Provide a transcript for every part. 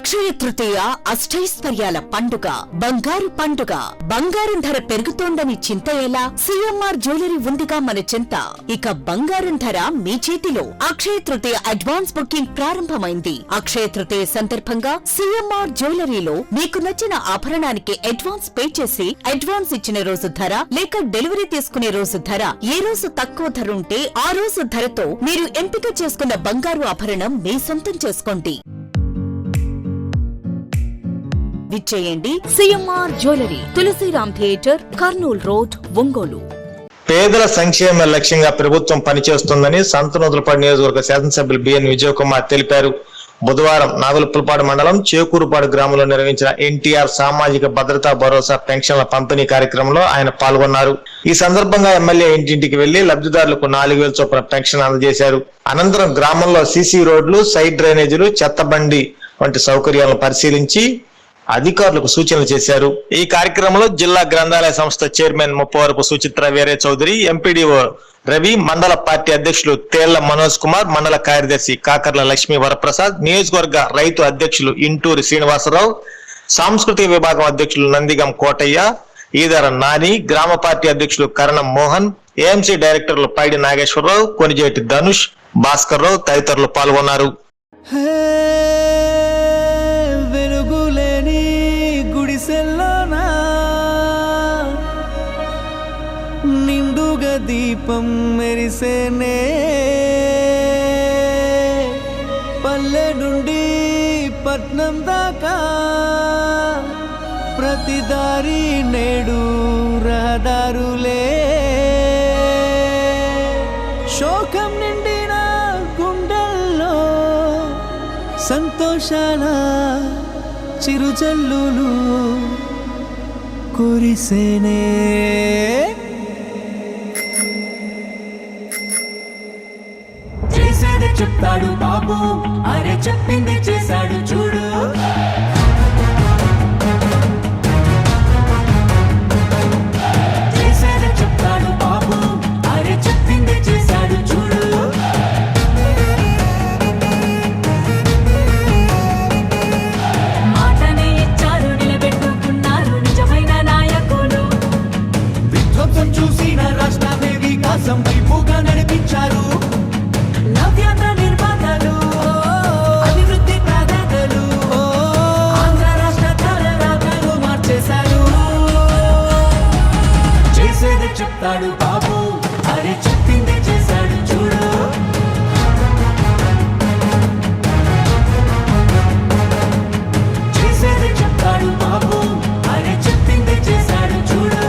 అక్షయ తృతీయ అష్టైశ్వర్యాల పండుగ, బంగారు పండుగ. బంగారం ధర పెరుగుతోందని చింత ఎలా? సిఎంఆర్ జ్యువెలరీ ఉందిగా మన చింత. ఇక బంగారం ధర మీ చేతిలో. అక్షయ తృతీయ అడ్వాన్స్ బుకింగ్ ప్రారంభమైంది. అక్షయ తృతీయ సందర్భంగా సిఎంఆర్ జ్యువెలరీలో మీకు నచ్చిన ఆభరణానికి అడ్వాన్స్ పే చేసి అడ్వాన్స్ ఇచ్చిన రోజు ధర లేక డెలివరీ తీసుకునే రోజు ధర, ఏ రోజు తక్కువ ధర ఉంటే ఆ రోజు ధరతో మీరు ఎంపిక చేసుకున్న బంగారు ఆభరణం మీ సొంతం చేసుకోండి. విచ్చేయండి CMR jewellery, Tulasiram theatre, Kurnool road, Ongole. పేదల సంక్షేమ లక్ష్యంగా ప్రభుత్వం పనిచేస్తుందని సంతనూతలపాడు నియోజకవర్గ శాసనసభ్యులు బిఎన్ విజయ్ కుమార్ తెలిపారు. బుధవారం నాగులపులపాడు మండలం చేకూరుపాడు గ్రామంలో నిర్వహించిన ఎన్టీఆర్ సామాజిక భద్రతా భరోసా పెన్షన్ల పంపిణీ కార్యక్రమంలో ఆయన పాల్గొన్నారు. ఈ సందర్భంగా ఎమ్మెల్యే ఇంటింటికి వెళ్లి లబ్ధిదారులకు 4,000 చొప్పున పెన్షన్ అందజేశారు. అనంతరం గ్రామంలో సీసీ రోడ్లు, సైడ్ డ్రైనేజీలు, చెత్తబండి వంటి సౌకర్యాలను పరిశీలించి అధికారులకు సూచనలు చేశారు. ఈ కార్యక్రమంలో జిల్లా గ్రంథాలయ సంస్థ చైర్మన్ ముప్పవరపు సుచిత్ర వీరే చౌదరి, ఎంపీడీఓ రవి, మండల పార్టీ అధ్యక్షులు తేళ్ల మనోజ్ కుమార్, మండల కార్యదర్శి కాకర్ల లక్ష్మీ వరప్రసాద్, నియోజకవర్గ రైతు అధ్యక్షులు ఇంటూరి శ్రీనివాసరావు, సాంస్కృతిక విభాగం అధ్యక్షులు నందిగం కోటయ్య, ఈదర నాని, గ్రామ పార్టీ అధ్యక్షులు కరణం మోహన్, ఏఎంసీ డైరెక్టర్లు పైడి నాగేశ్వరరావు, కొనిజేటి ధనుష్, భాస్కర్ రావు తదితరులు పాల్గొన్నారు. నిండుగా దీపం మెరిసేనే, పల్లె నుండి పట్నం దాకా ప్రతి దారి నేడు రహదారులే. శోకం నిండిన గుండెల్లో సంతోషాల చిరుజల్లులు కురిసేనే. చేసేది చెప్తాడు బాబు, అరే చెప్పింది చేశాడు చూడు. చేసేది చెప్తాడు బాబు, అరే చెప్పింది చేశాడు చూడు. మాటనే ఇచ్చారు, నిలబెట్టుకున్నారు నిజమైన నాయకులు. విధ్వంసం చూసిన రాష్ట్రాన్ని వికాసం వైపుగా నడిపించారు. నవ్యాంధ్ర నిర్మాతలు, అభివృద్ధి ప్రదాతలు, ఆంధ్ర రాష్ట్ర తలరాతలు మార్చేశారు. చేసేది చెప్తాడు బాబు, అరే చెప్పింది చేశాడు చూడు. చేసేది చెప్తాడు బాబు, అరే చెప్పింది చేశాడు చూడు.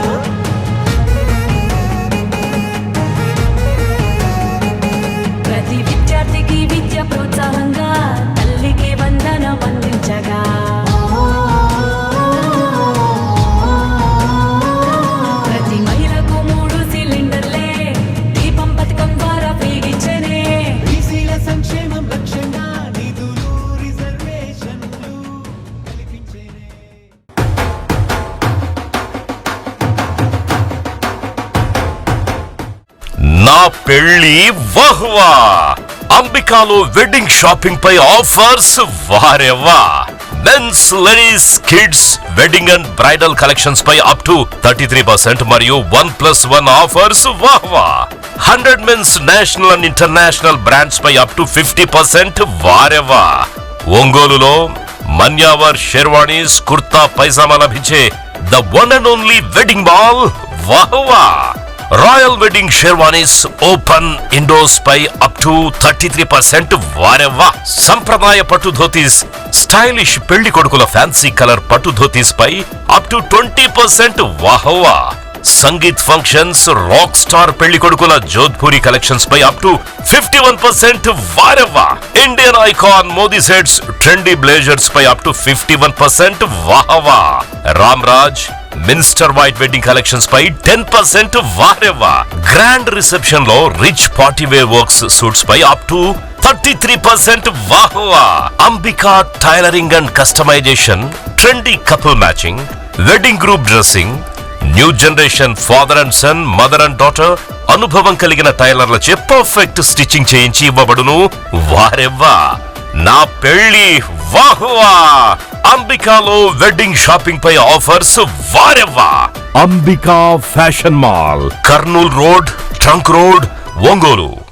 ప్రతి విద్యార్థికి విద్య ప్రోత్సాహంగా తల్లికి వందనం అందించగా, ప్రతి మహిళకు 3 సిలిండర్లే దీపం పథకం ద్వారా ఫ్రీగిచ్చనే. బీసీల సంక్షేమం లక్ష్యంగా నిధులు రిజర్వేషన్లు కల్పించేనే. నా పెళ్లి వహ్వా! అంబికాలో వెడ్డింగ్ షాపింగ్ పై ఆఫర్స్ వారెవ్వా! Men's, ladies, kids wedding and bridal collections పై అప్ టు 33% మరియు 1+1 ఆఫర్స్ వాహ్వా! 100 men's national and international brands పై అప్ టు 50% వారెవ్వా! ఒంగోలులో మన్యావర్ షెర్వాణీస్, కుర్తా పైజామా లభించే the one and only wedding mall వాహ్వా! Royal wedding sherwanis open indoors పై అప్ టు 33% వారెవ్వా! సంప్రదాయ పట్టు ధోతీస్, స్టైలిష్ పెళ్లి కొడుకుల ఫ్యాన్సీ కలర్ పట్టు ధోతీస్ పై అప్ టు 20% వాహ్వా! సంగీత్ ఫంక్షన్స్, రాక్ స్టార్ పెళ్లి కొడుకుల జోధ్పూరి కలెక్షన్స్ పై అప్ టు 51% వారెవ్వా! Indian icon Modi sets, trendy blazers పై అప్ టు 51% వాహ్వా! Ram Raj minister white wedding collections పై 10% వారెవ్వా! గ్రాండ్ రిసెప్షన్ లో rich party wear works suits పై అప్ టు 33% వాహ్వా! Ambika tailoring and customisation, trendy couple matching, wedding group dressing, new generation father and son, mother and daughter అనుభవం కలిగిన టైలర్లచే perfect stitching చేయించి ఇవ్వబడును వారెవ్వా! నా పెళ్లి వాహ్వా అంబికాలో వెడ్డింగ్ షాపింగ్ పై ఆఫర్స్ వారెవ్వా. Ambika fashion mall, Kurnool road, trunk road, Ongole.